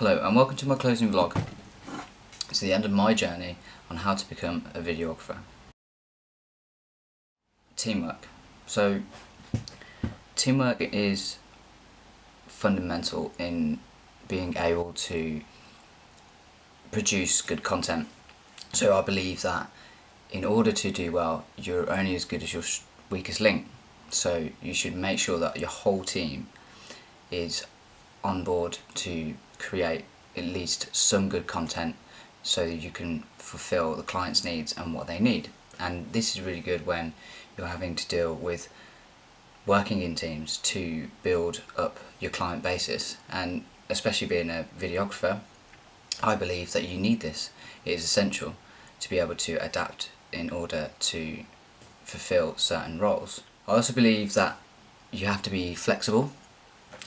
Hello and welcome to my closing vlog. It's the end of my journey on how to become a videographer. Teamwork. So teamwork is fundamental in being able to produce good content. So I believe that in order to do well, you're only as good as your weakest link. So you should make sure that your whole team is on board to create at least some good content so that you can fulfill the client's needs and what they need. And this is really good when you're having to deal with working in teams to build up your client basis, and especially being a videographer, I believe that you need this. It is essential to be able to adapt in order to fulfill certain roles. I also believe that you have to be flexible.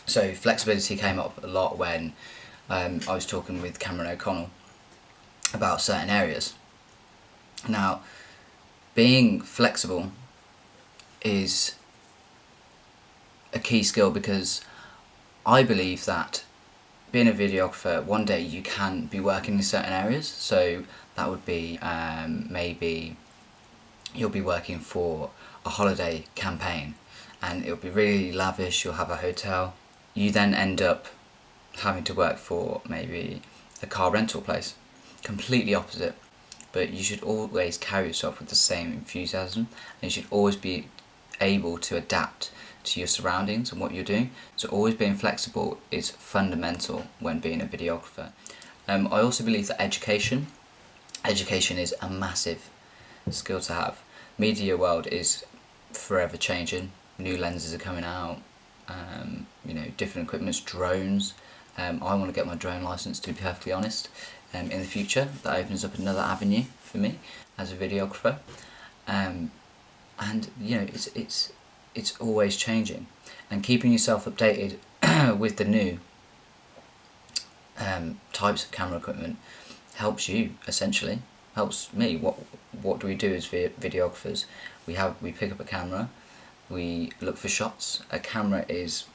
So flexibility came up a lot when I was talking with Cameron O'Connell about certain areas. Now, being flexible is a key skill because I believe that being a videographer, one day you can be working in certain areas. So that would be maybe you'll be working for a holiday campaign and it'll be really lavish, you'll have a hotel. You then end up having to work for maybe a car rental place. Completely opposite. But you should always carry yourself with the same enthusiasm, and you should always be able to adapt to your surroundings and what you're doing. So always being flexible is fundamental when being a videographer. I also believe that education is a massive skill to have. Media world is forever changing. New lenses are coming out. Different equipments, drones. I want to get my drone license, to be perfectly honest. In the future, that opens up another avenue for me as a videographer. It's always changing, and keeping yourself updated with the new types of camera equipment helps you, essentially helps me. What do we do as videographers? We pick up a camera, we look for shots. A camera is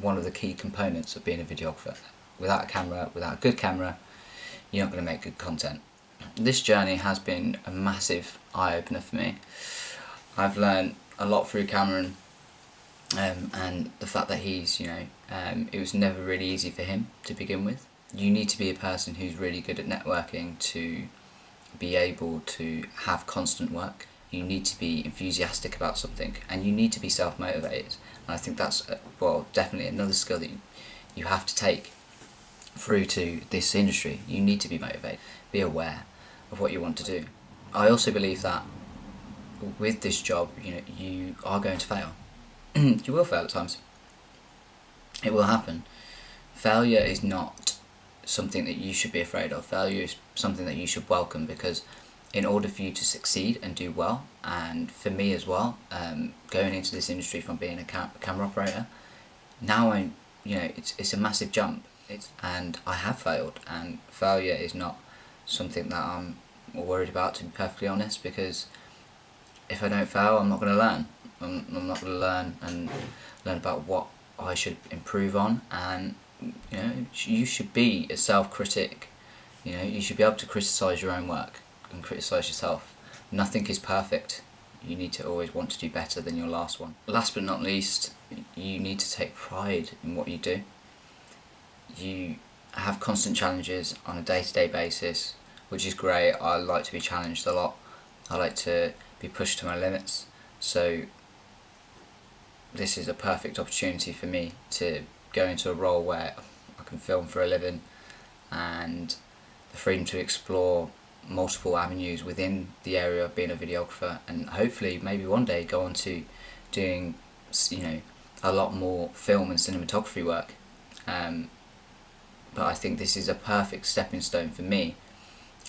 one of the key components of being a videographer. Without a good camera, you're not going to make good content. This journey has been a massive eye-opener for me. I've learned a lot through Cameron, and the fact that he's, it was never really easy for him to begin with. You need to be a person who's really good at networking to be able to have constant work. You need to be enthusiastic about something, and you need to be self-motivated. And I think that's, definitely another skill that you have to take through to this industry. You need to be motivated, be aware of what you want to do. I also believe that with this job, you are going to fail. You will fail at times. It will happen. Failure is not something that you should be afraid of. Failure is something that you should welcome, because in order for you to succeed and do well, and for me as well, going into this industry from being a camera operator, now it's a massive jump. And I have failed, and failure is not something that I'm worried about, to be perfectly honest, because if I don't fail, I'm not going to learn. I'm not going to learn about what I should improve on, and you should be a self-critic. You should be able to criticise your own work and criticise yourself. Nothing is perfect. You need to always want to do better than your last one. Last but not least, you need to take pride in what you do. You have constant challenges on a day-to-day basis, which is great. I like to be challenged a lot. I like to be pushed to my limits. So this is a perfect opportunity for me to go into a role where I can film for a living, and the freedom to explore multiple avenues within the area of being a videographer, and hopefully maybe one day go on to doing a lot more film and cinematography work. But I think this is a perfect stepping stone for me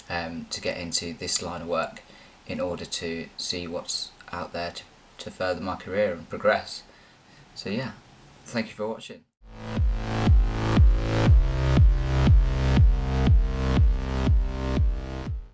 to get into this line of work in order to see what's out there to further my career and progress. So yeah, thank you for watching.